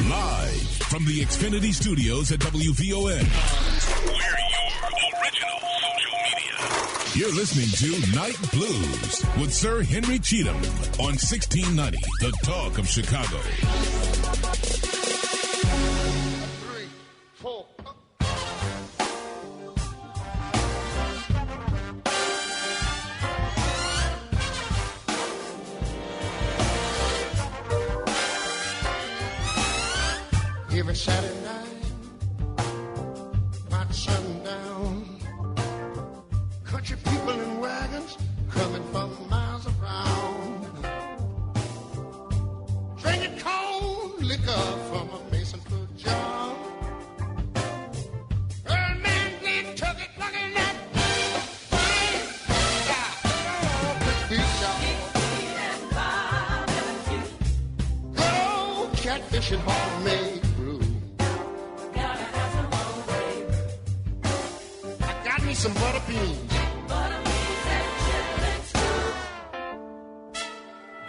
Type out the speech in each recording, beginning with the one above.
Live from the Xfinity Studios at WVON. We're your original social media. You're listening to Night Blues with Sir Henry Cheatham on 1690, The Talk of Chicago. 3, 4. Every Saturday night, about sundown, country people in wagons coming from miles around, drinking cold liquor from a Mason-Foot jar. Old man did took it looking at catfishing homemade brew. Gotta have some homemade. I got me some butter beans. Butter beans and chitlin stew.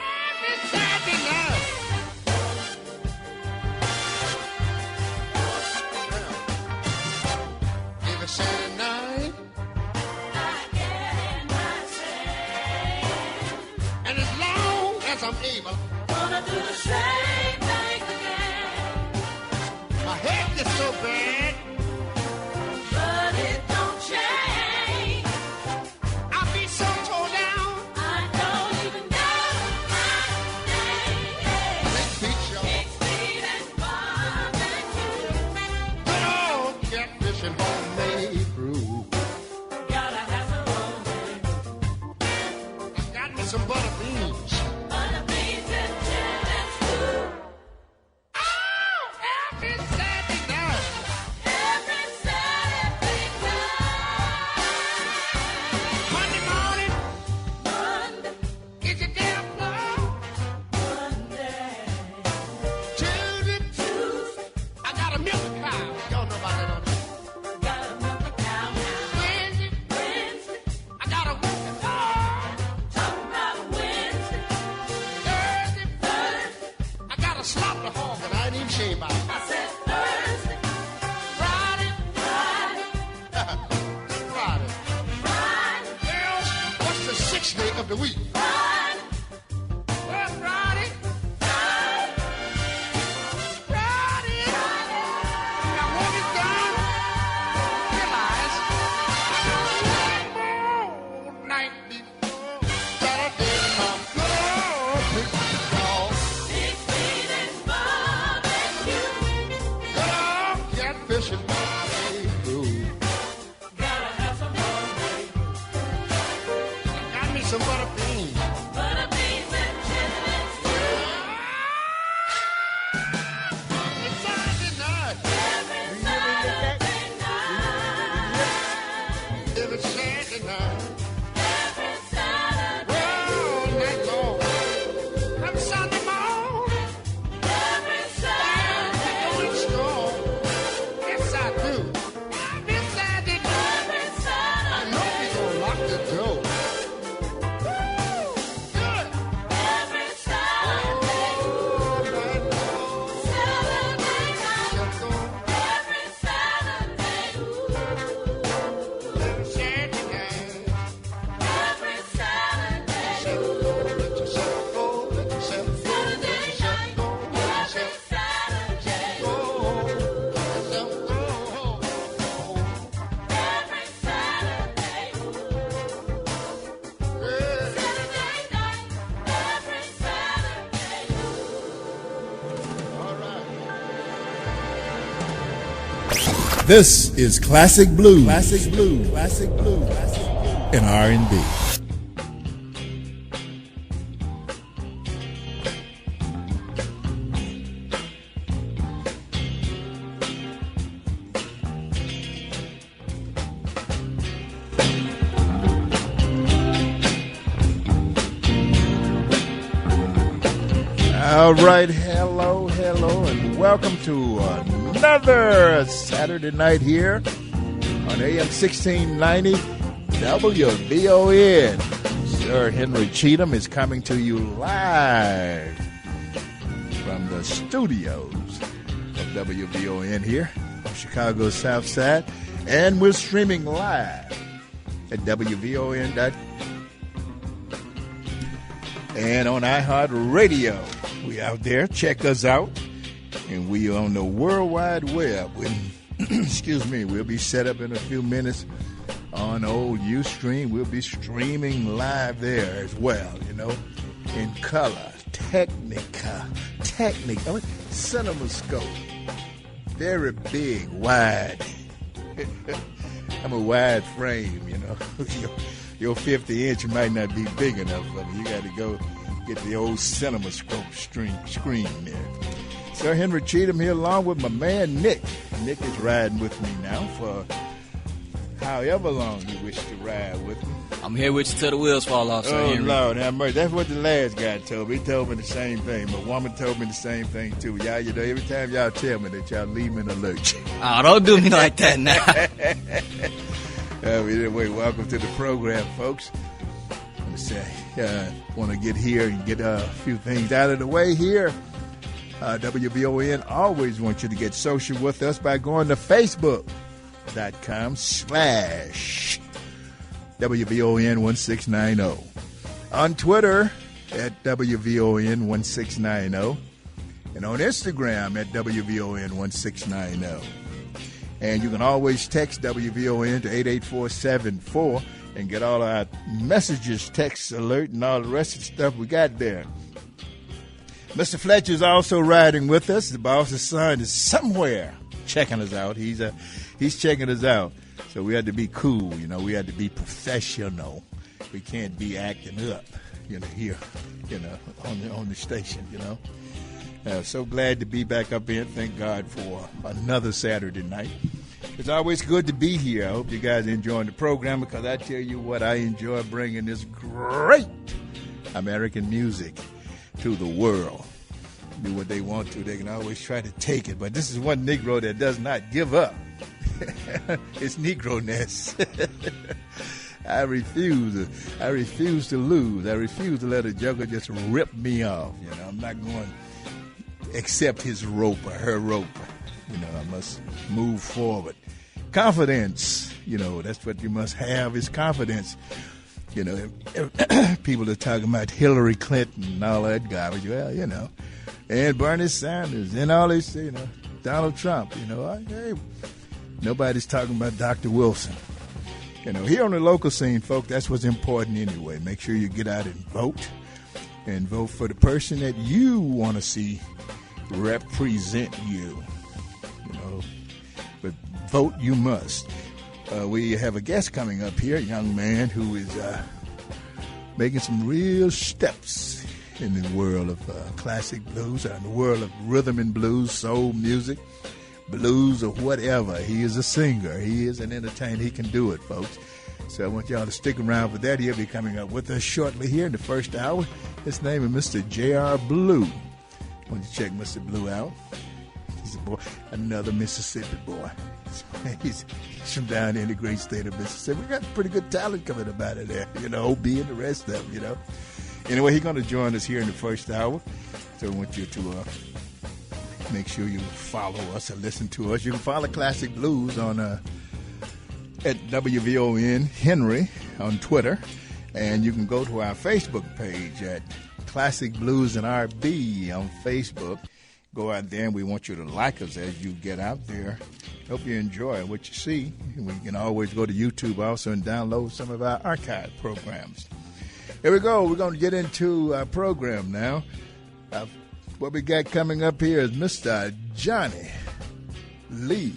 Every Saturday night. Every Saturday night. I get in my train. And as long as I'm able, gonna do the same thing again. My head gets so bad, but it don't change. I be so tore down, I don't even know my name. Big beach, y'all. Big speed and barbecue. Good old catfish and homemade brew. Gotta have some homemade. I got me some butter beans. Butter beans and chitlin stew. Oh, every Saturday night. Every Saturday night. Monday morning. Monday. Is it day of flow? Monday. Tuesday. I got a milk cow. Y'all know about that, don't you? Got a milk cow now. Wednesday. I got a whooping dog. Talking about a Wednesday. Thursday. I got a slaughter hog, and I ain't even shaved about it. I said Thursday. Friday. Girls, what's the sixth day of the week? Friday. Now when it's done, realize one more night before Saturday comes. Good old big dog. Big speed and barbecue. Good old catfish and homemade brew. Gotta have some homemade. Got me some butter beans. Butter beans and chitlin stew. It's Saturday night. Every Saturday night. Every Saturday night. Every Saturday. All night long. Every Sunday morning. Every Saturday. Going strong. Yes, I do. Every Saturday night. Every Saturday. I know we gonna lock the door. Good. Every Saturday. All night long. Saturday night. Every Saturday. Every Saturday night. Every Saturday. Let yourself go. Let yourself go. Let yourself go. Let yourself go. Let yourself go. Every Saturday. Yeah. Saturday night. Every Saturday. All right. This is Classic Blues. Classic Blues. Classic Blues. And R&B. All right, hello, and welcome to another Saturday night here on AM 1690 WVON. Sir Henry Cheatham is coming to you live from the studios of WVON here on Chicago's South Side. And we're streaming live at WVON.com and on iHeartRadio. We out there. Check us out. And we on the World Wide Web. Excuse me. We'll be set up in a few minutes on old Ustream. We'll be streaming live there as well, you know, in color, Technica, CinemaScope. Very big, wide. I'm a wide frame, you know. Your 50-inch might not be big enough for me. You got to go get the old CinemaScope screen there. Sir Henry Cheatham here along with my man Nick. Nick is riding with me now for however long you wish to ride with me. I'm here with you till the wheels fall off, Sir Henry. Oh, Lord, have mercy. That's what the last guy told me. He told me the same thing. My woman told me the same thing, too. Y'all, you know, every time y'all tell me that y'all leave me in a lurch. Oh, don't do me like that now. Anyway, welcome to the program, folks. Let me say, want to get here and get a few things out of the way here. WVON always wants you to get social with us by going to Facebook.com/WVON1690. On Twitter at WVON1690. And on Instagram at WVON1690. And you can always text WVON to 88474 and get all our messages, text alert, and all the rest of the stuff we got there. Mr. Fletcher's also riding with us. The boss's son is somewhere checking us out. He's checking us out. So we had to be cool, you know. We had to be professional. We can't be acting up, you know, here, you know, on the station, you know. So glad to be back up here. Thank God for another Saturday night. It's always good to be here. I hope you guys are enjoying the program because I tell you what, I enjoy bringing this great American music to the world. Do what they want to. They can always try to take it. But this is one Negro that does not give up. It's Negro-ness. I refuse to lose. I refuse to let a joker just rip me off. You know, I'm not going to accept his rope or her rope. You know, I must move forward. Confidence, you know, that's what you must have is confidence. You know, people are talking about Hillary Clinton and all that garbage. Well, you know, and Bernie Sanders and all this, you know, Donald Trump, you know. Hey, nobody's talking about Dr. Wilson. You know, here on the local scene, folks, that's what's important anyway. Make sure you get out and vote for the person that you want to see represent you. You know, but vote you must. We have a guest coming up here, a young man who is making some real steps in the world of classic blues, or in the world of rhythm and blues, soul music, blues, or whatever. He is a singer. He is an entertainer. He can do it, folks. So I want y'all to stick around for that. He'll be coming up with us shortly here in the first hour. His name is Mr. J.R. Blue. Why don't you check Mr. Blue out? He's a boy, another Mississippi boy. He's from down in the great state of Mississippi. We got pretty good talent coming up out of there, you know, OB and the rest of them, you know. Anyway, he's going to join us here in the first hour. So I want you to make sure you follow us and listen to us. You can follow Classic Blues on at WVON Henry on Twitter. And you can go to our Facebook page at Classic Blues and RB on Facebook. Go out there, and we want you to like us as you get out there. Hope you enjoy what you see. We can always go to YouTube also and download some of our archive programs. Here we go. We're going to get into our program now. What we got coming up here is Mr. Johnny Lee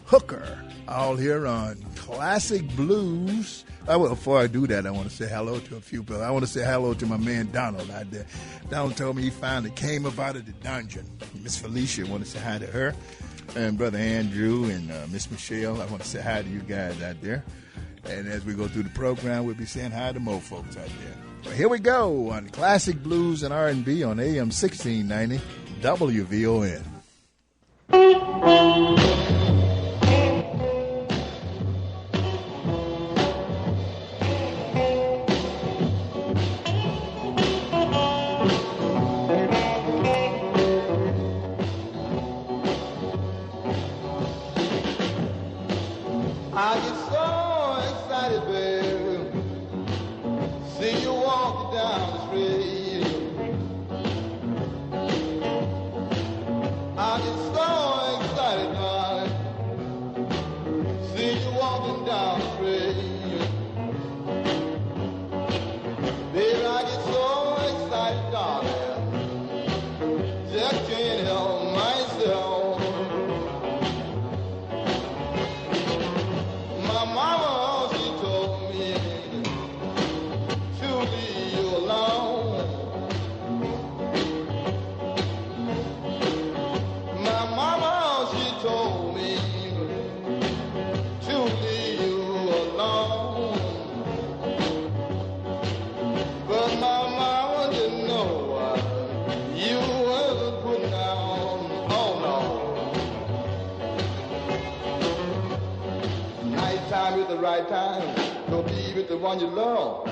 Hooker, all here on Classic Blues. Well, before I do that, I want to say hello to a few people. I want to say hello to my man Donald out there. Donald told me he finally came up out of the dungeon. Miss Felicia, I want to say hi to her. And Brother Andrew and Miss Michelle, I want to say hi to you guys out there. And as we go through the program, we'll be saying hi to more folks out there. Well, here we go on Classic Blues and R&B on AM 1690 WVON. can't help myself. My mama, she told me to leave you alone. My mama, she told me to leave you alone. But my mama didn't know you was putting down. Oh no. Nighttime is the right time to be with the one you love.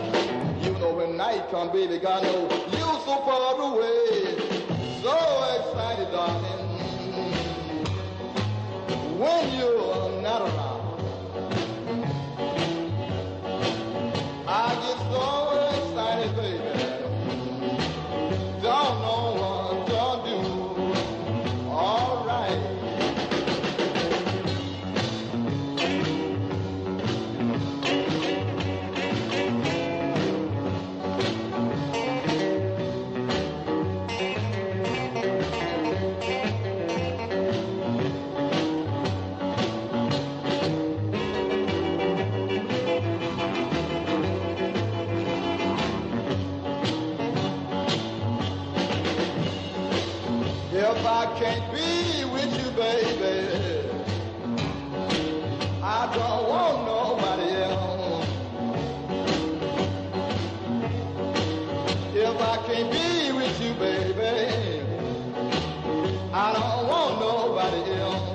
You know when night come, baby, God knows you so far away. So excited, darling, when you're not around. I get so excited, baby, don't know what to do. All right. If I can't be with you, baby, I don't want nobody else. If I can't be with you, baby, I don't want nobody else.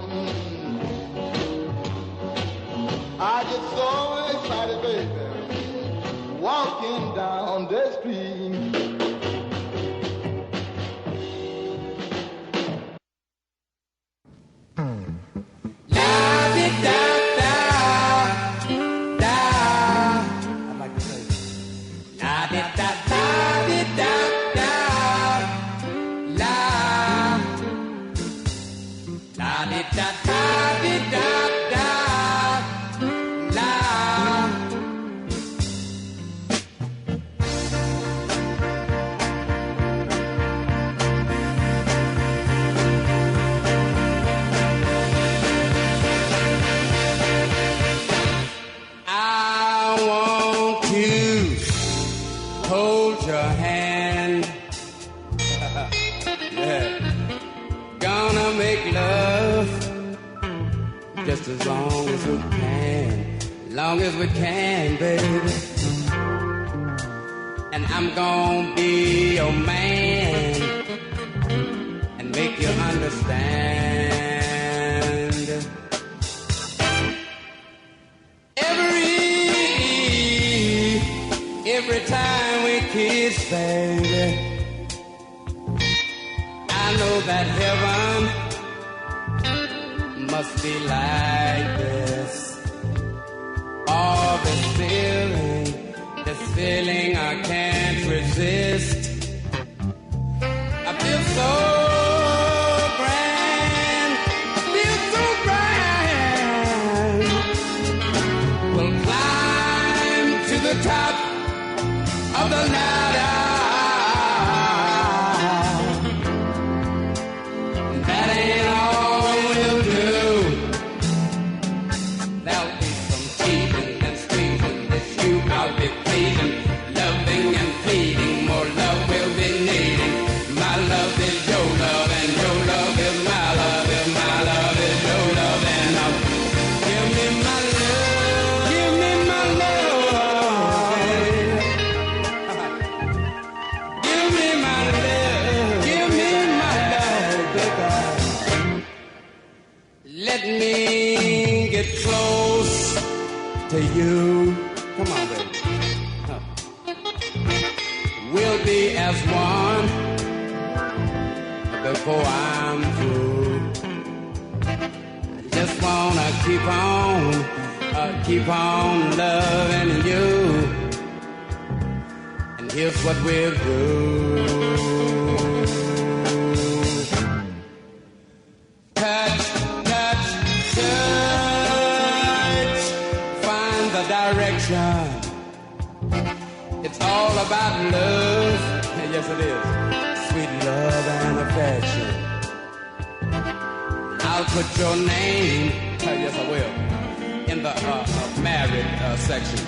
I get so excited, baby, walking down the street. Just as long as we can, long as we can, baby. And I'm gonna be your man and make you understand. Every time we kiss, baby, I know that heaven must be like this. Oh, this feeling I can't resist. I feel so grand, I feel so grand. We'll climb to the top of the ladder. That ain't all we'll do. There'll be some teasing and squeezing. This you I'll be pleasing, loving and pleading. More love we'll be needing. My love is your love, and your love is my love, and my love is your love. And give me my love, give me my love. Give me my love, give me my love, baby. Let me get close to you. Come on, baby. Huh. We'll be as one before I'm through. I just wanna keep on loving you. And here's what we'll do. Touch, touch, touch. Find the direction. It's all about love. Yes, it is. Sweet love and affection. put your name, yes I will, in the married section.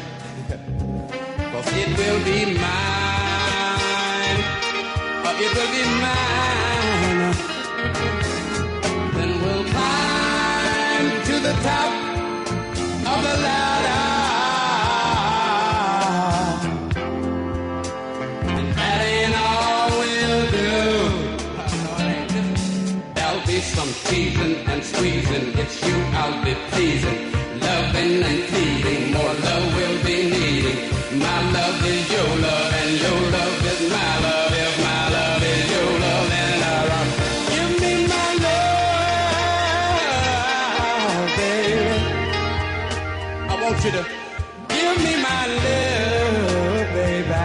Cause it will be mine. It will be mine. Then we'll climb to the top of the ladder. And that ain't all we'll do. No, it ain't. There'll be some teasing and squeezing. It's you I'll be pleasing. Loving and pleading. More love we'll be needing. My love is your love and your love is my love. If my love is your love, then give me my love, baby. I want you to give me my love, baby.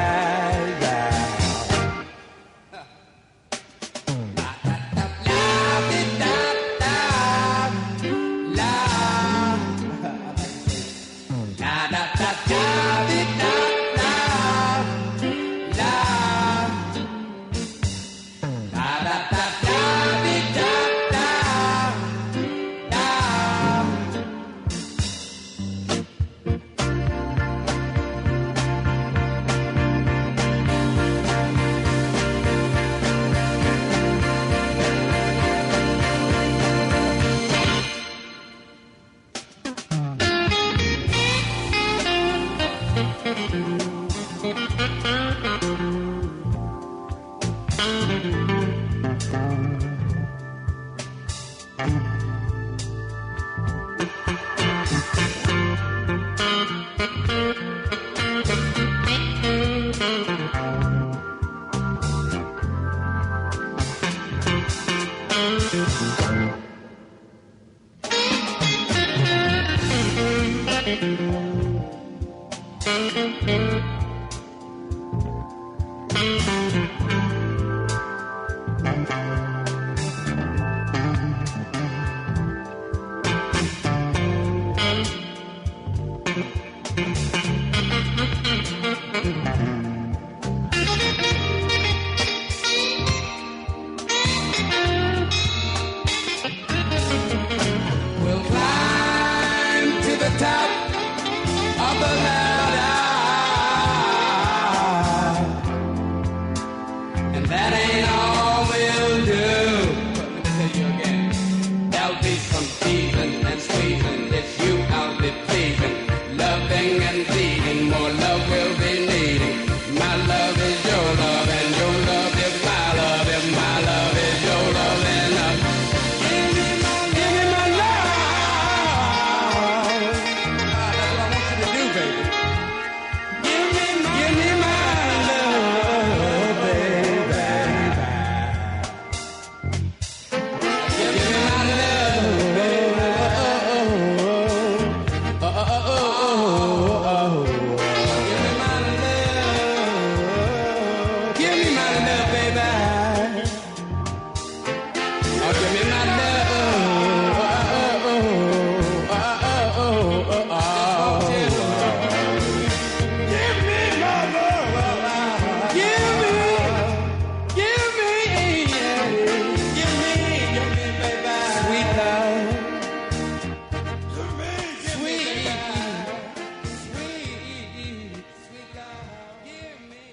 We'll climb to the top of the ladder, and that ain't all we'll do. Let me tell you again, there'll be some teasing and squeezing. It's you I'll be pleasing, loving and pleading. More love we'll be needing. My love is your love, and your love is my love. If my love is your love, then give me my love. That's what I want you to do, baby. Give me my love, baby. Give me my love, baby. Oh, oh, oh, oh, oh, oh. Give me my love. Give me my love, baby. Oh, give me my love. Oh, oh, oh, oh, oh, oh, oh. Give me my love. Give me, baby. Sweet love. Sweet love. Give me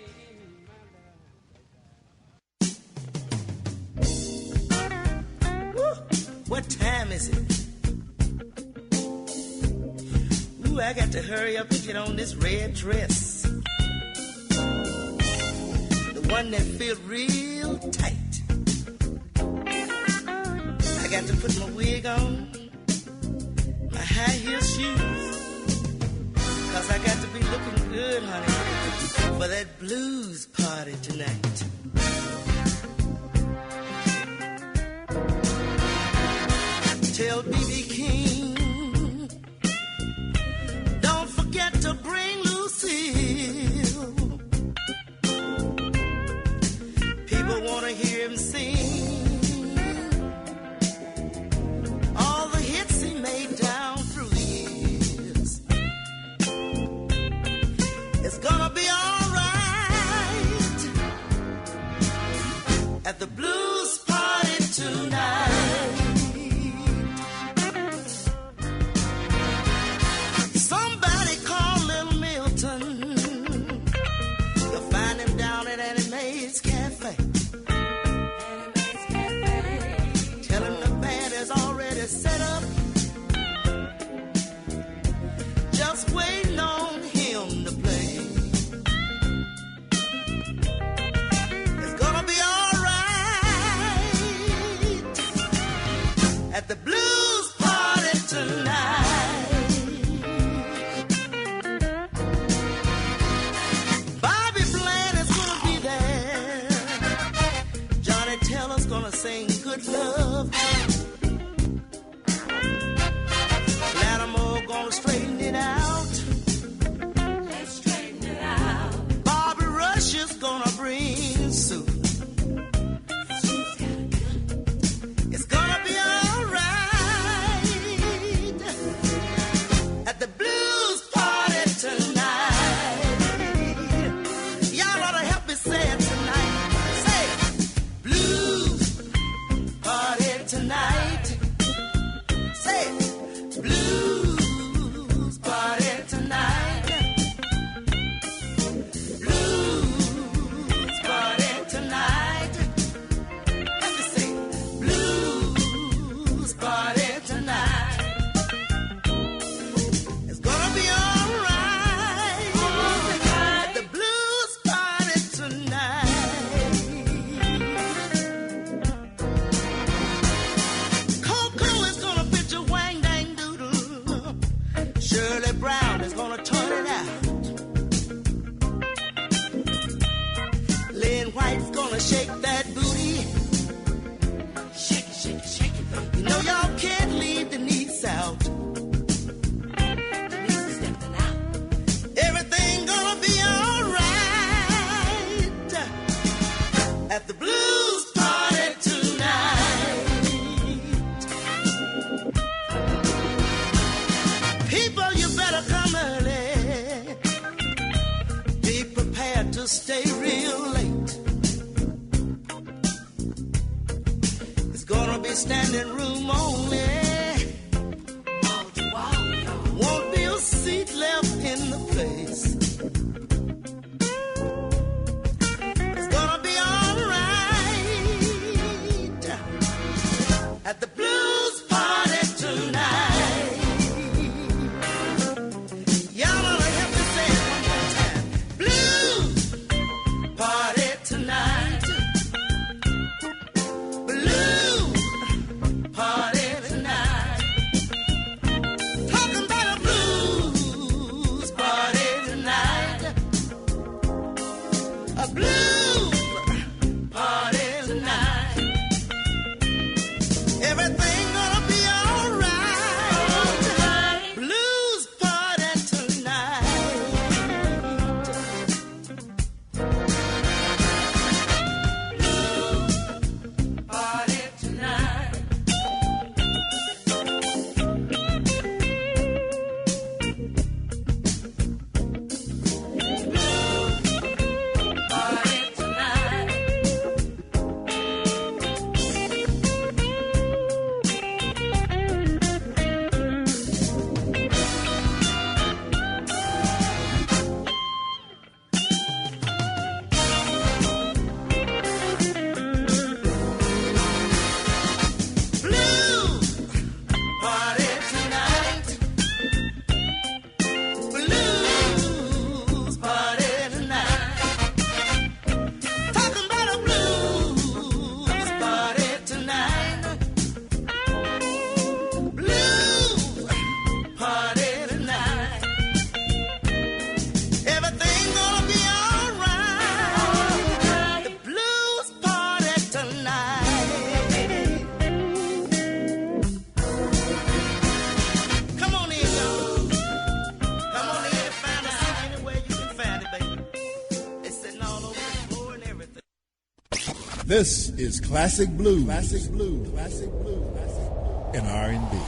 What time is it? Ooh, I got to hurry up and get on this red dress. The one that feels real tight. I got to put my wig on, my high heel shoes. Cause I got to be looking good, honey, for that blues party tonight. Tell B.B. King, don't forget to bring Lucille. People want to hear him sing all the hits he made down through the years. It's gonna be all right at the blues party tonight. at the blues party tonight. Bobby Bland is gonna be there. Johnny Taylor's gonna sing Good Love. Lattimore gonna straighten it out. Let's straighten it out. Bobby Rush is gonna bring soup. It's gonna be alright at the blues party tonight. Y'all ought to help me say it tonight. Say it. Blues party tonight. Say it. Blues party tonight. Blues party tonight. Let me sing. Blues party tonight. It's gonna be alright at the blues party tonight. Coco is gonna pitch a wang dang doodle. Shirley Brown is gonna turn it out. Lynn White's gonna shake that booty. Shake it, shake it, shake it. You know y'all can't leave Denise out. Denise is stepping out. Everything gonna be alright at the blues party tonight. People, you better come early. Be prepared to stay real late. It's gonna be standing room only. Won't be a seat left in the place. It's gonna be alright at the blues party tonight. Y'all ought to help me say it one more time. Blues party tonight. Blues party tonight. Talking about a blues party tonight. A blues party tonight. Everything gonna be alright. Blues party tonight. Party tonight. Party tonight. Blues party tonight. Blues party tonight. Talking about a blues party tonight. Blues party tonight. Everything gonna be alright. The blues party tonight. Come on in, y'all. Come on in and find us anywhere you can find it, baby. It's sitting all over the floor and everything. This is classic blues, classic blues, classic blues, and R&B.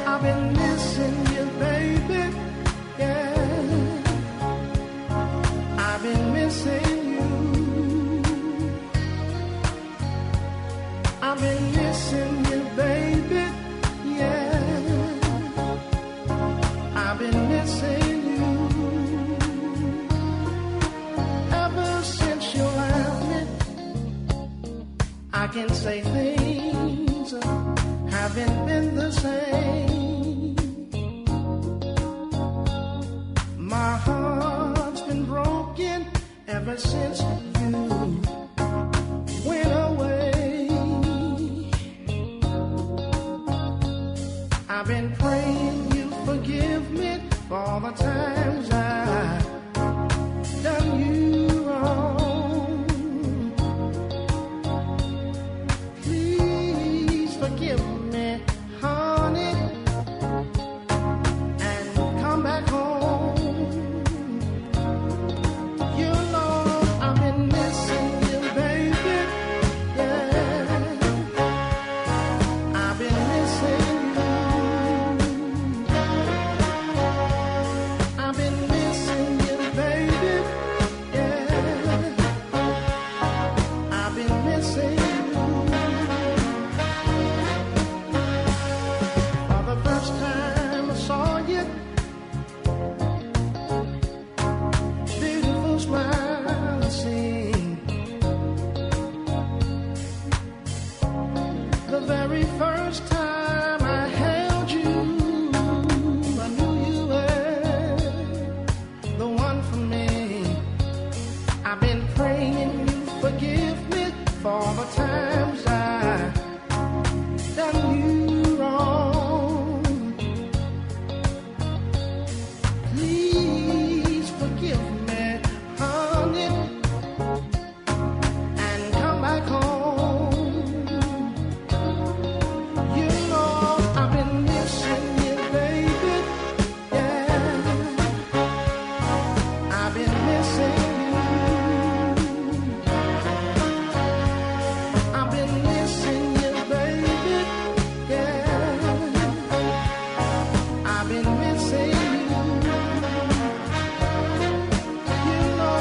I've been missing you, baby. Yeah. I've been missing you. I've been missing you, baby. Yeah. I've been missing you. can say things haven't been the same. My heart's been broken ever since you went away. I've been praying you forgive me for all the times I've done you wrong. Please forgive me, honey, and come back home. You know I've been missing you, baby. Yeah, I've been missing you. I've been missing you, baby. Yeah, I've been missing you. For the first time I saw you, beautiful smile I seen. The very first time I held you, I knew you were the one for me. I've been praying you forgive me for all the times I done you wrong. Please forgive me, honey, and come back home. You know I've been missing you, baby. Yeah, I've been missing you. I've been missing you, baby. Yeah, I've been missing you. You know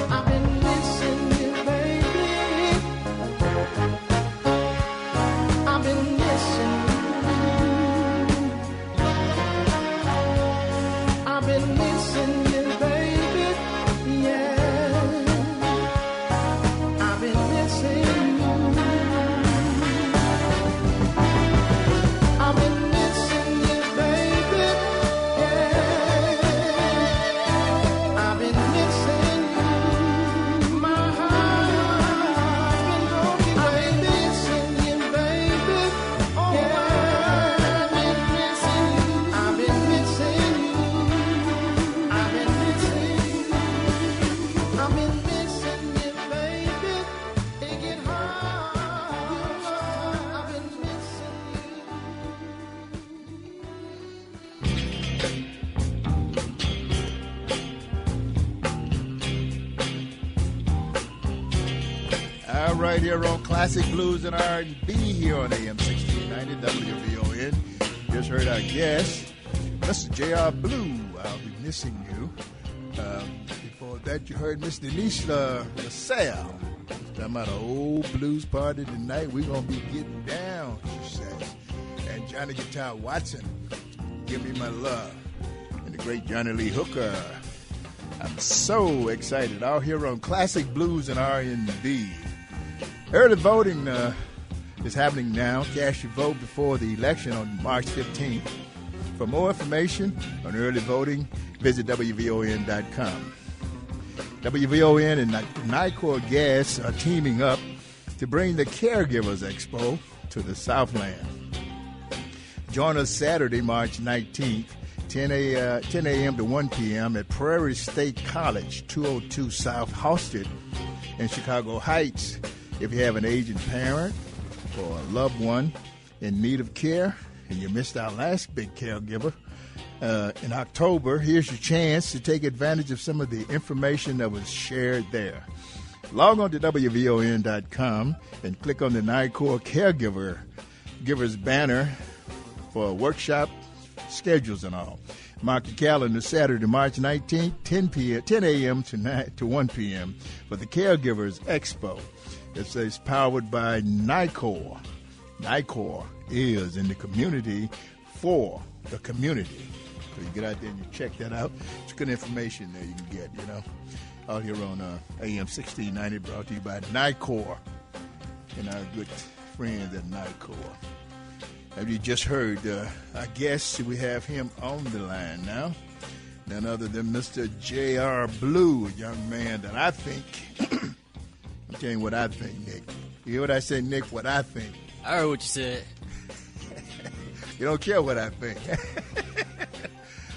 I've been missing you, baby. I've been missing you. I've been missing you, baby. Yeah, I've been missing you. I've been missing you, baby. Yeah, I've been missing you. My heart's been broken. I've been missing you, baby. Oh, yeah, I've been missing you. I've been missing you. I've been missing you. I've been missing you, baby. It get hard. I've been missing All right, here on Classic Blues and R&B here on AM 1690 WVON. Just heard our guest, Mr. J.R. Blue. I'll be missing you. Before that, you heard Miss Denise LaSalle. Talking about an old blues party tonight. We're going to be getting down, she says. And Johnny Guitar Watson, Give Me My Love. And the great Johnny Lee Hooker. I'm so excited. All here on Classic Blues and R&B. Early voting is happening now. Cast your vote before the election on March 15th. For more information on early voting, visit WVON.com. WVON and Nicor Gas are teaming up to bring the Caregivers Expo to the Southland. Join us Saturday, March 19th, 10 a.m. to 1 p.m. at Prairie State College, 202 South Halsted in Chicago Heights. If you have an aging parent or a loved one in need of care and you missed our last big caregiver in October, here's your chance to take advantage of some of the information that was shared there. Log on to WVON.com and click on the Nicor Caregivers banner for a workshop schedules and all. Mark your calendar Saturday, March 19th, 10 a.m. to 1 p.m. for the Caregivers Expo. It says powered by Nicor. Nicor is in the community for the community. So you get out there and you check that out. It's good information there you can get, Out here on AM 1690, brought to you by Nicor. and our good friends at NICOR. As you just heard, I guess we have him on the line now. None other than Mr. J.R. Blue, a young man that I think, I'm telling you what I think, Nick. You hear what I say, Nick? What I think. I heard what you said. You don't care what I think.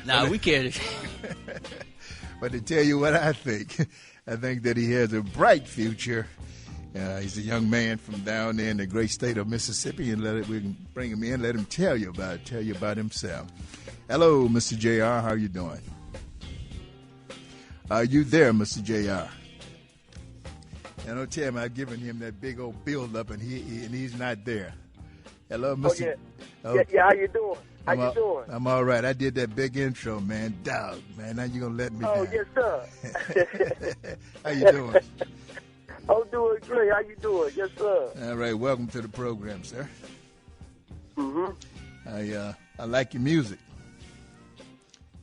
Nah, we care. But to tell you what I think that he has a bright future. He's a young man from down there in the great state of Mississippi, and we can bring him in, let him tell you about himself. Hello, Mr. J.R., how are you doing? Are you there, Mr. J.R.? And don't tell him I've given him that big old build-up, and he's not there. Hello, Mr. Oh, yeah. Yeah, how you doing? How you doing? I'm all right. I did that big intro, man. Dog, man. Now you're going to let me down. Yes, sir. How you doing? I'm doing great. How you doing? Yes, sir. All right. Welcome to the program, sir. Mm-hmm. I like your music.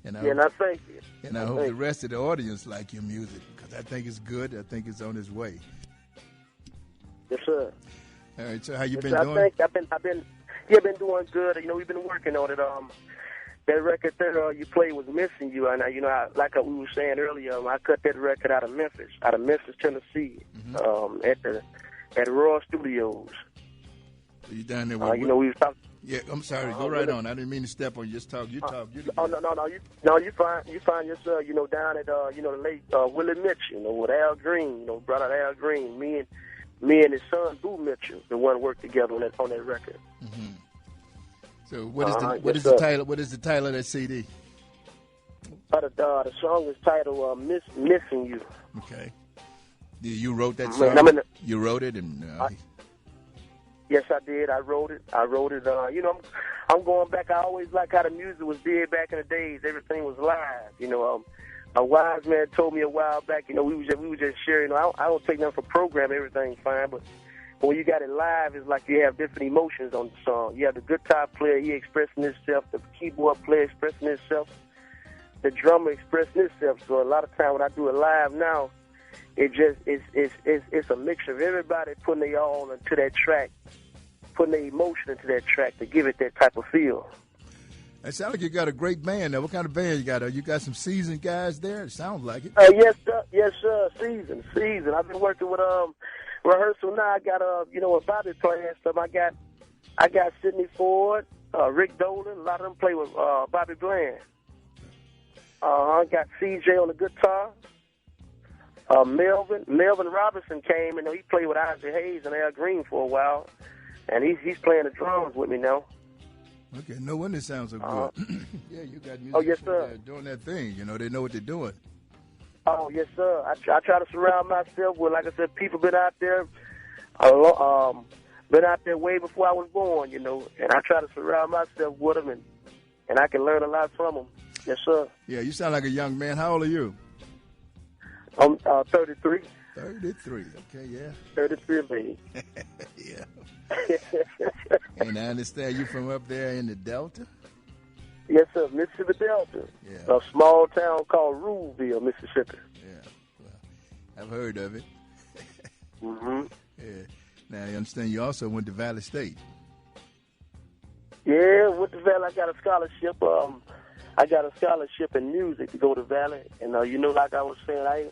And I thank you. And I hope the rest of the audience like your music, because I think it's good. I think it's on its way. Yes, sir. All right. So how you been doing? I've been doing good. You know, we've been working on it. That record that you played was Missing You, and like we were saying earlier, I cut that record out of Memphis, Tennessee, at Raw Studios. So you down there with? We was talking. Yeah, I'm sorry. Go right on. I didn't mean to step on you. Just talk. You talk. No. You find yourself, down at the late Willie Mitchell, with Al Green, brother Al Green. Me and his son Boo Mitchell, the one worked together on that record. Mm-hmm. So what is the title? What is the title of that CD? The song is titled "Missing You." Okay. You wrote that song? You wrote it, and yes, I did. I wrote it. I'm going back. I always like how the music was did back in the days. Everything was live. A wise man told me a while back. We were just sharing. I don't take nothing for program. Everything's fine, but when you got it live, it's like you have different emotions on the song. You have the guitar player, he expressing himself, the keyboard player expressing himself, the drummer expressing himself. So a lot of time when I do it live now, it's a mixture of everybody putting their all into that track, putting their emotion into that track to give it that type of feel. It sounds like you got a great band there. What kind of band you got? You got some seasoned guys there? It sounds like it. Yes, sir. Season. I've been working with rehearsal now. I got a Bobby playing stuff. I got Sidney Ford, Rick Dolan. A lot of them play with Bobby Bland. I got CJ on the guitar. Melvin Robinson came and he played with Isaac Hayes and Al Green for a while, and he's playing the drums with me now. Okay, no wonder it sounds so good. Yeah, you got musicians yes, sir. Doing that thing. They know what they're doing. Oh, yes, sir. I try to surround myself with, like I said, people been out there way before I was born, and I try to surround myself with them, and I can learn a lot from them. Yes, sir. Yeah, you sound like a young man. How old are you? I'm 33. 33, okay, yeah. 33, baby. Yeah. And I understand you from up there in the Delta? Yes, sir, Mississippi Delta. Yeah. A small town called Ruleville, Mississippi. Yeah, well, I've heard of it. Mm-hmm. Yeah. Now, I understand you also went to Valley State. Yeah, went to Valley. I got a scholarship. I got a scholarship in music to go to Valley. And, like I was saying,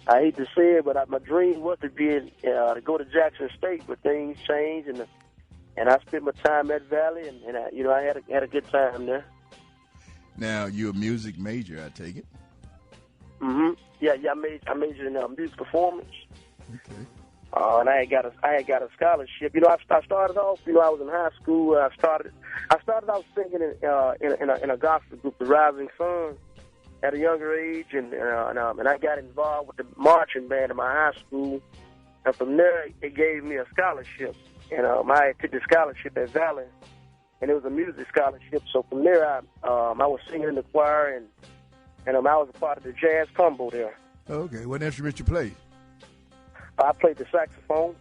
I hate to say it, but my dream was to to go to Jackson State, but things changed, and I spent my time at Valley, and I had a good time there. Now, you're a music major, I take it? Mm-hmm. Yeah, I majored in music performance. Okay. And I had got a scholarship. I started off. I was in high school. I started out singing in a gospel group, the Rising Sun, at a younger age, and I got involved with the marching band in my high school. And from there, it gave me a scholarship. And I took the scholarship at Valley, and it was a music scholarship. So from there, I was singing in the choir, and I was a part of the jazz combo there. Okay. What instrument you play? I played the saxophone.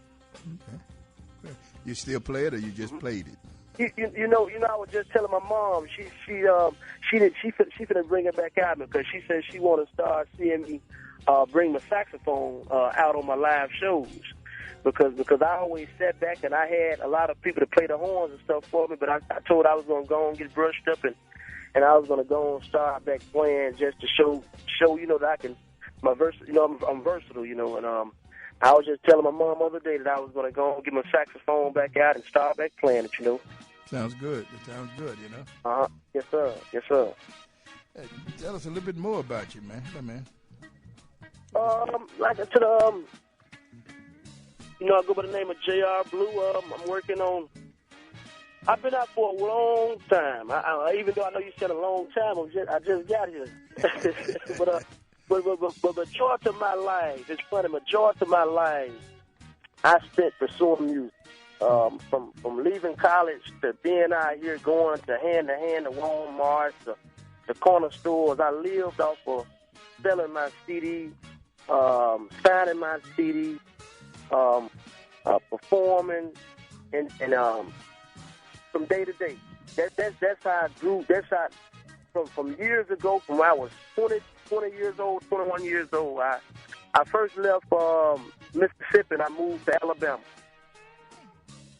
Okay. You still play it, or you just played it? I was just telling my mom. She finna bring it back out because she said she want to start seeing me bring my saxophone out on my live shows. because I always sat back and I had a lot of people to play the horns and stuff for me, but I told I was going to go and get brushed up and I was going to go and start back playing just to show that I can, I'm versatile, and I was just telling my mom the other day that I was going to go and get my saxophone back out and start back playing it, Sounds good. It sounds good, Yes, sir. Yes, sir. Hey, tell us a little bit more about you, man. Hey, man. Like I said, I go by the name of J.R. Blue. I'm working on. I've been out for a long time. I even though I know you said a long time, I just got here. but majority of my life, it's funny. Majority of my life, I spent pursuing music. From leaving college to being out here, going to hand to Walmart, to the corner stores. I lived off of selling my CD, signing my CD, performing, and from day to day. That's how I grew. That's how from years ago, from when I was 20 years old, 21 years old. I first left Mississippi and I moved to Alabama.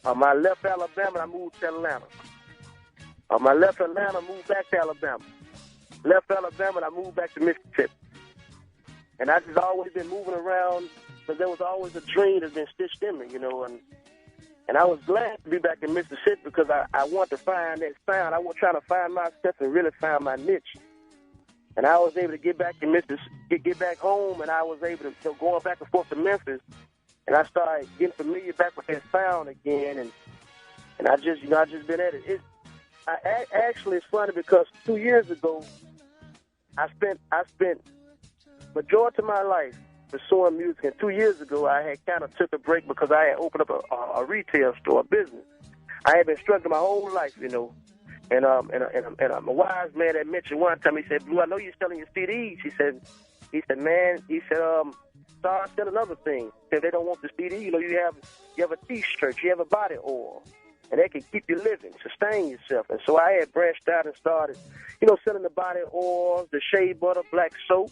I left Alabama and I moved to Atlanta. I left Atlanta, moved back to Alabama. Left Alabama and I moved back to Mississippi. And I just always been moving around because there was always a dream that's been stitched in me, and I was glad to be back in Mississippi because I want to find that sound. I was trying to find myself and really find my niche. And I was able to get back in Mississippi, get back home, and I was able to going back and forth to Memphis. And I started getting familiar back with that sound again, and I just been at it. Actually, it's funny because 2 years ago, I spent majority of my life pursuing music, and 2 years ago, I had kind of took a break because I had opened up a retail store, a business. I had been struggling my whole life, and a wise man had mentioned one time. He said, "Blue, I know you're selling your CDs." He said, start selling other things. If they don't want the CD, you have a T-shirt, you have a body oil, and that can keep you living, sustain yourself. And so I had branched out and started, selling the body oils, the shea butter, black soap,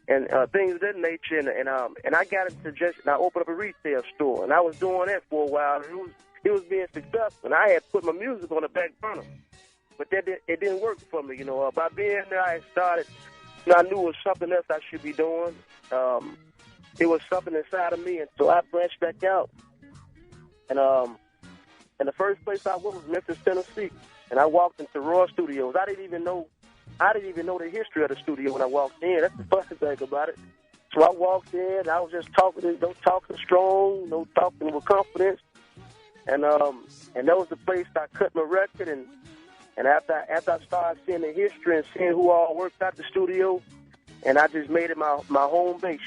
and things of that nature. And I got into and I opened up a retail store, and I was doing that for a while. And it was being successful, and I had put my music on the back burner, but it didn't work for me. By being there, I started. I knew it was something else I should be doing. It was something inside of me, and so I branched back out. And the first place I went was Memphis, Tennessee, and I walked into Raw Studios. I didn't even know the history of the studio when I walked in. That's the funny thing about it. So I walked in, I was just talking strong, talking with confidence, and that was the place I cut my record. And after I started seeing the history and seeing who all worked at the studio, and I just made it my home base,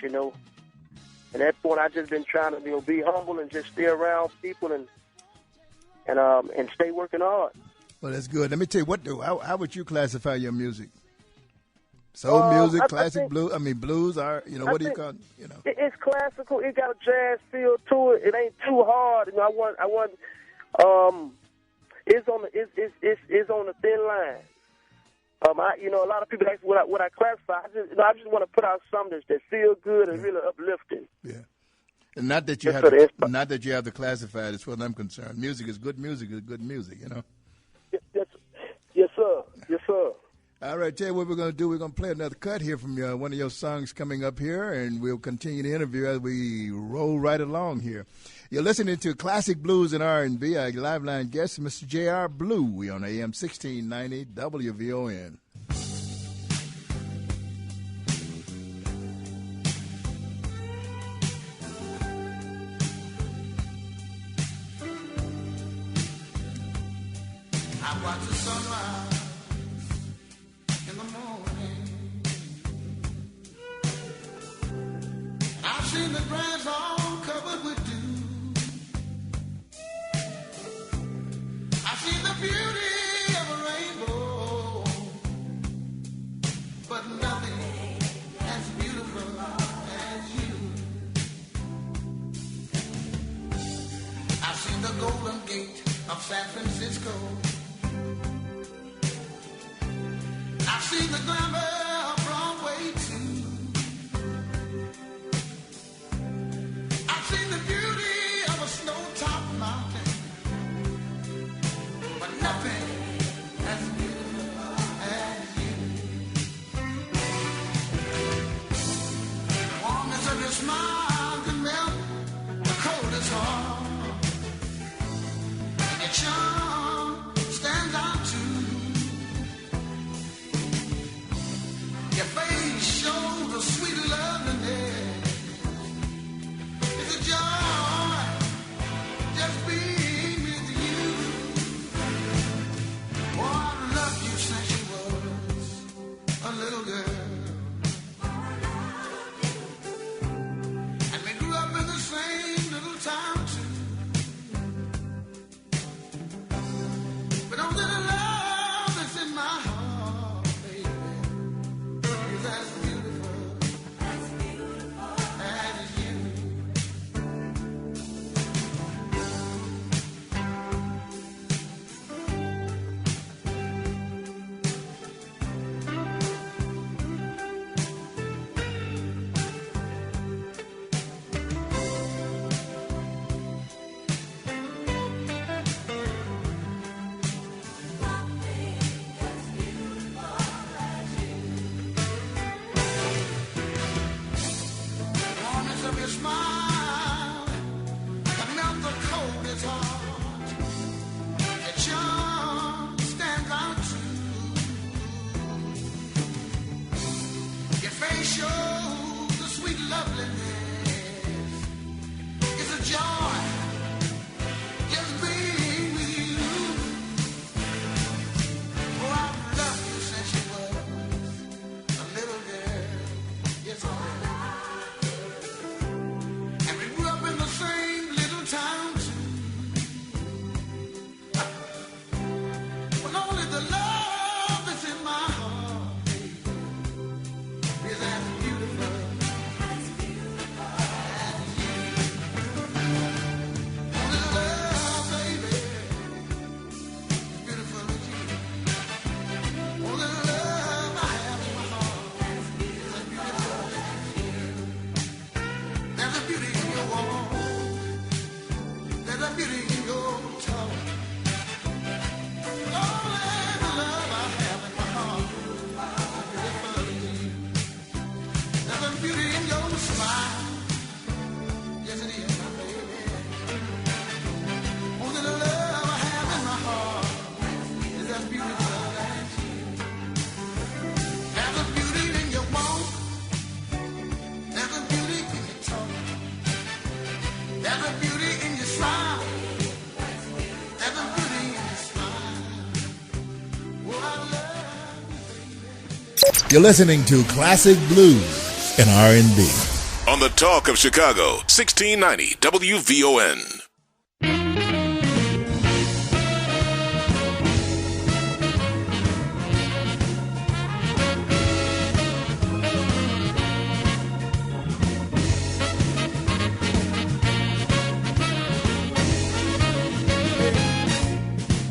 At that point, I just been trying to be humble and just stay around people and stay working hard. Well, that's good. Let me tell you how would you classify your music? Soul music, classic blues. Blues are what do you call it? It's classical. It got a jazz feel to it. It ain't too hard. I want. It's on the thin line. A lot of people ask what I classify. I just want to put out something that feels good and really uplifting. Yeah, and not that you have to classify it as far as I'm concerned. Music is good music. Yes, sir. Yes, sir. All right, tell you what we're going to do. We're going to play another cut here from one of your songs coming up here, and we'll continue the interview as we roll right along here. You're listening to Classic Blues and R&B. Our live line guest, Mr. J.R. Blue. We on AM 1690 WVON. I watch the sunrise in the morning. I've seen the grass all covered with dew. I've seen the beauty of a rainbow, but nothing as beautiful as you. I've seen the Golden Gate of San Francisco. I've seen the glamour of Broadway too. I've seen the beauty smile can melt the coldest heart. And your charm stands out too. Your face shows a sweet loveliness. It's a joy just being with you. Oh, I've loved you since you was a little girl. And we grew up in the same little town too. But don't let the love that's in my heart, baby, is as beautiful as you. Warmness of your smile can melt the coldest heart. Your charm stands out too. Your face shows the sweet loveliness. It's a joy just being with you. Oh, I've loved you since you was a little girl. Yes, I have. And we grew up in the same little town too. But only the love that's in my heart, baby, is as beautiful as you. Only the love, baby, is beautiful as you. Only the love I have in my heart is as beautiful as you. There's a beauty in your walk. There's a beauty in your talk. Only the love I have in my heart is beautiful as you. There's a beauty in your smile. Yes, it is, my baby. Only the love I have in my heart is as beautiful as you. There's a beauty in your walk. There's a beauty in your talk. There's a beauty in your smile. There's a beauty in your smile. Oh, I love you. You're listening to Classic Blues and R&B. On the Talk of Chicago, 1690 WVON.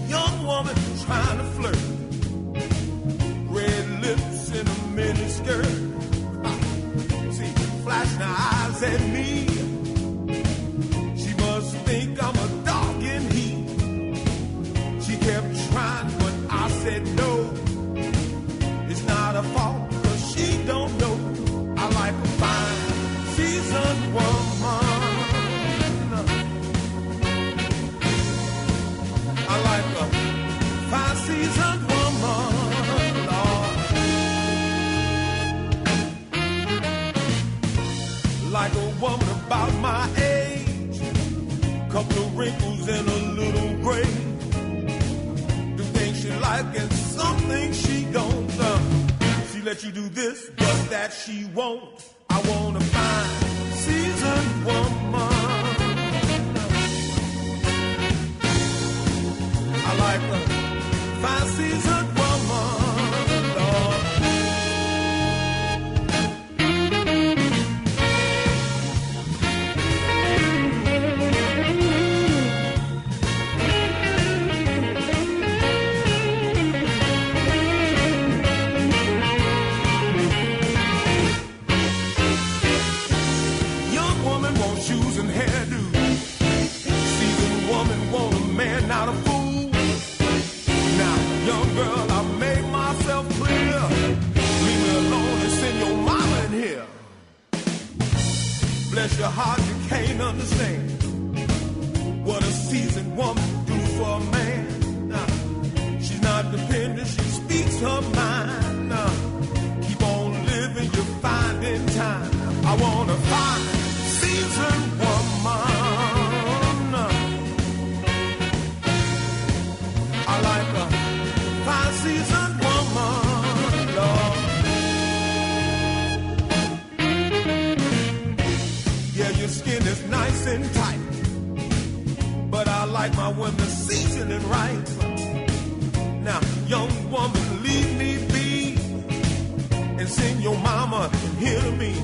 Young woman trying to flirt. Red lips in a mini skirt. See, flashing her eyes at me. She must think I'm a dog in heat. She kept trying, but I said no. It's not her fault, 'cause she don't know. I like a fine, seasoned woman. I like a fine seasoned woman, Lord. Like a woman about my age, couple of wrinkles and a little gray. Do things she like and some things she don't. She let you do this, but that she won't. I want a fine seasoned woman. I like a fine seasoned woman, Lord. Young woman want shoes and hairdos. Seasoned woman want a man, not a fool. Now, young girl, I made myself clear. Leave me alone and send your mama in here. Bless your heart, you can't understand what a seasoned woman do for a man. She's not dependent, she speaks her mind. Keep on living, you find in time. I want a fine seasoned woman. I like a fine seasoned woman, Lord. Yeah, your skin is nice and tight, but I like my women seasoning right. Now, young woman, leave me be and sing your mama here to me.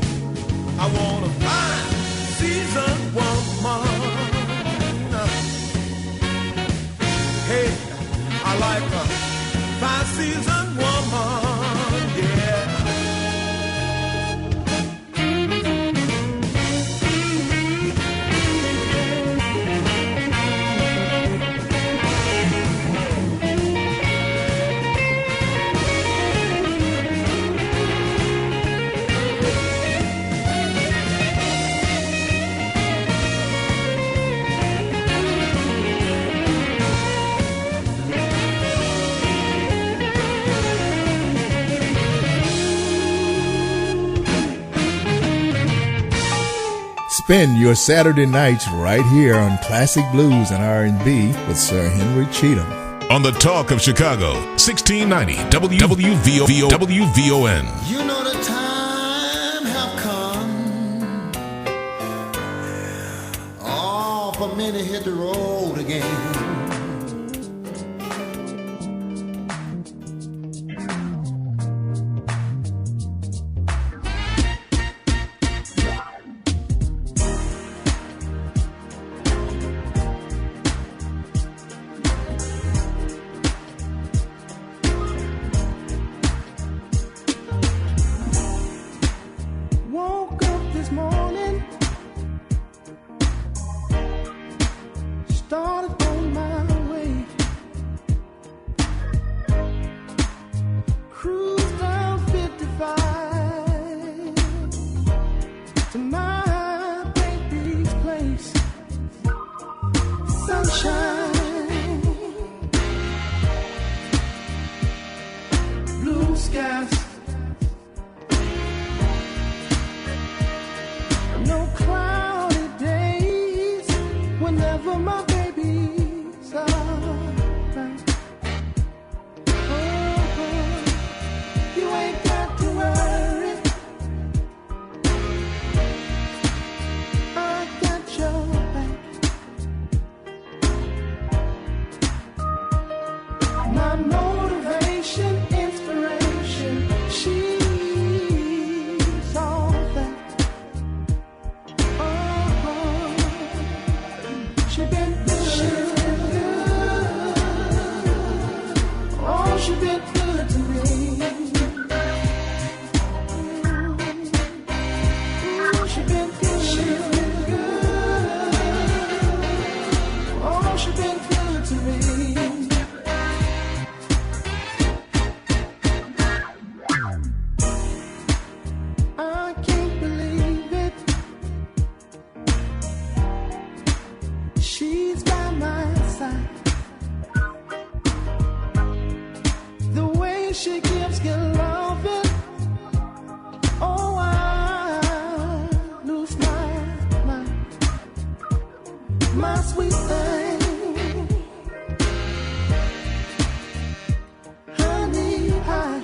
I want a fine seasoned woman. Hey, I like a fine seasoned woman, yeah. Spend your Saturday nights right here on Classic Blues and R&B with Sir Henry Cheatham. On the Talk of Chicago, 1690 WVON. You know the time have come. Oh, for me to hit the road again. Woke up this morning, started on my way, cruised down 55 to my baby's place. Sunshine, blue skies, no cloudy days whenever my baby's around. Oh, you ain't got to worry, I got your back. My motivation, inspiration, she's all that. She been good. Oh, she been good to me. Ooh, she been good. Oh, she been good to me. I can't believe it. She's by my side. The way she gives you loving, oh, I lose my mind. My sweet thing, honey pie.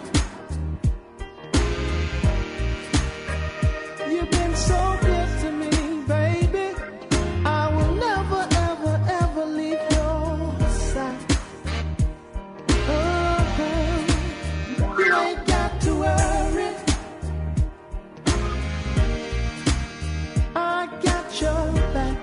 You've been so good to me, baby. I will never, ever, ever leave your side. You ain't got to worry, I got your back.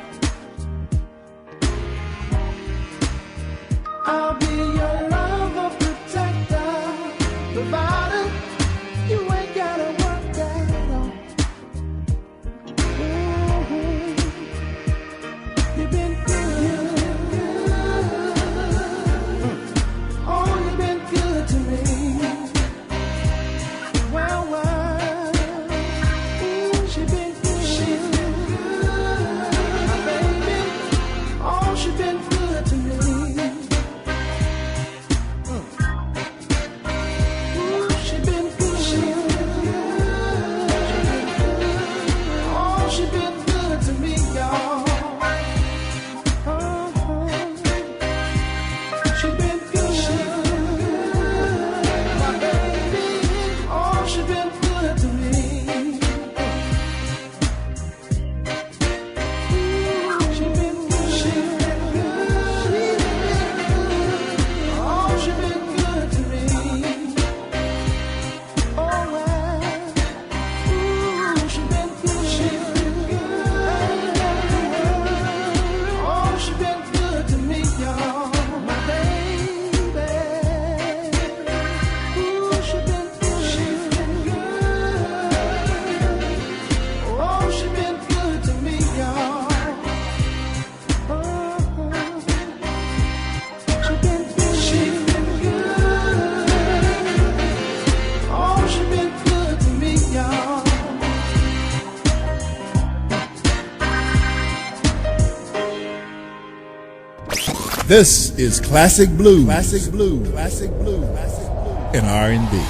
This is Classic Blues, Classic Blues, Classic Blues, Classic Blues, and R&B.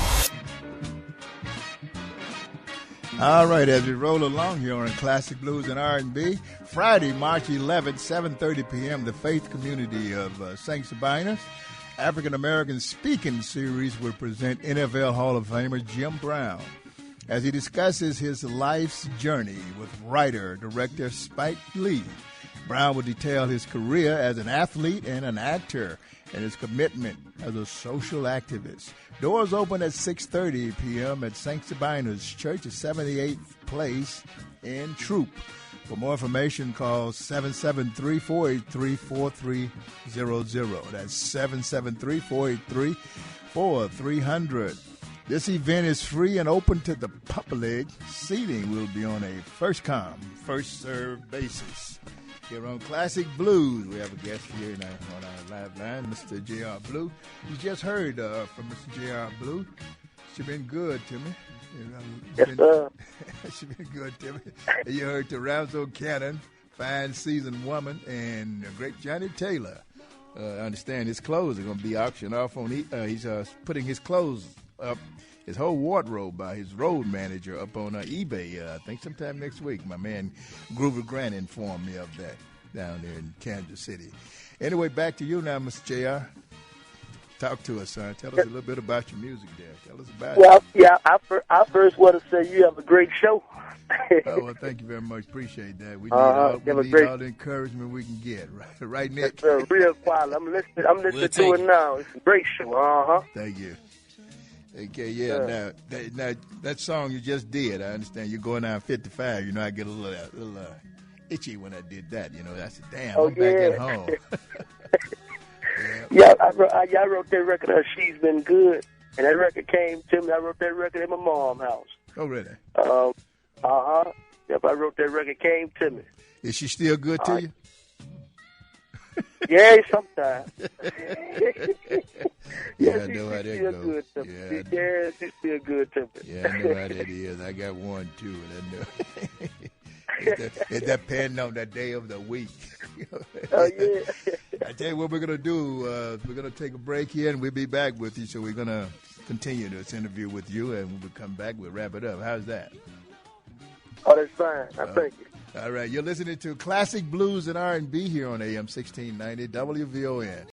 All right, as we roll along here on Classic Blues and R&B, Friday, March 11th, 7:30 p.m., the Faith Community of St. Sabina's African American Speaking Series will present NFL Hall of Famer Jim Brown as he discusses his life's journey with writer, director Spike Lee. Brown will detail his career as an athlete and an actor and his commitment as a social activist. Doors open at 6:30 p.m. at St. Sabina's Church at 78th Place in Troop. For more information, call 773-483-4300. That's 773-483-4300. This event is free and open to the public. Seating will be on a first-come, first-served basis. Here on Classic Blues, we have a guest here on our live line, Mr. J.R. Blue. You just heard from Mr. J.R. Blue. She's been good to me. Yes, sir. She's been good to me. You heard Terrazzo Cannon, Fine Seasoned Woman, and the great Johnny Taylor. I understand his clothes are going to be auctioned off on. He's putting his clothes up, his whole wardrobe by his road manager up on eBay. I think sometime next week. My man Groover Grant informed me of that down there in Kansas City. Anyway, back to you now, Mr. J.R. Talk to us, son. Tell us a little bit about your music there. Tell us about it. Well, yeah, I first want to say you have a great show. Oh, well, thank you very much. Appreciate that. We need all the encouragement we can get. Right, Nick? It's real quiet. I'm listening to it now. It's a great show. Thank you. Okay, yeah. Now that song you just did, I understand you're going down 55. You know, I get a little itchy when I did that. You know, I said, damn, I'm back at home. Yeah, I wrote that record. She's Been Good, and that record came to me. I wrote that record at my mom's house. Oh, really? Yep, I wrote that record. Came to me. Is she still good to you? Yeah, sometimes. Yeah, I know how that goes. Good to me. Yeah, she's still good to me. Yeah, I know how that is. I got one too, and I know. It depends on the day of the week. Oh, yeah. I tell you what we're going to do. We're going to take a break here, and we'll be back with you. So we're going to continue this interview with you, and when we come back, we'll wrap it up. How's that? Oh, that's fine. I thank you. All right. You're listening to Classic Blues and R&B here on AM 1690 WVON.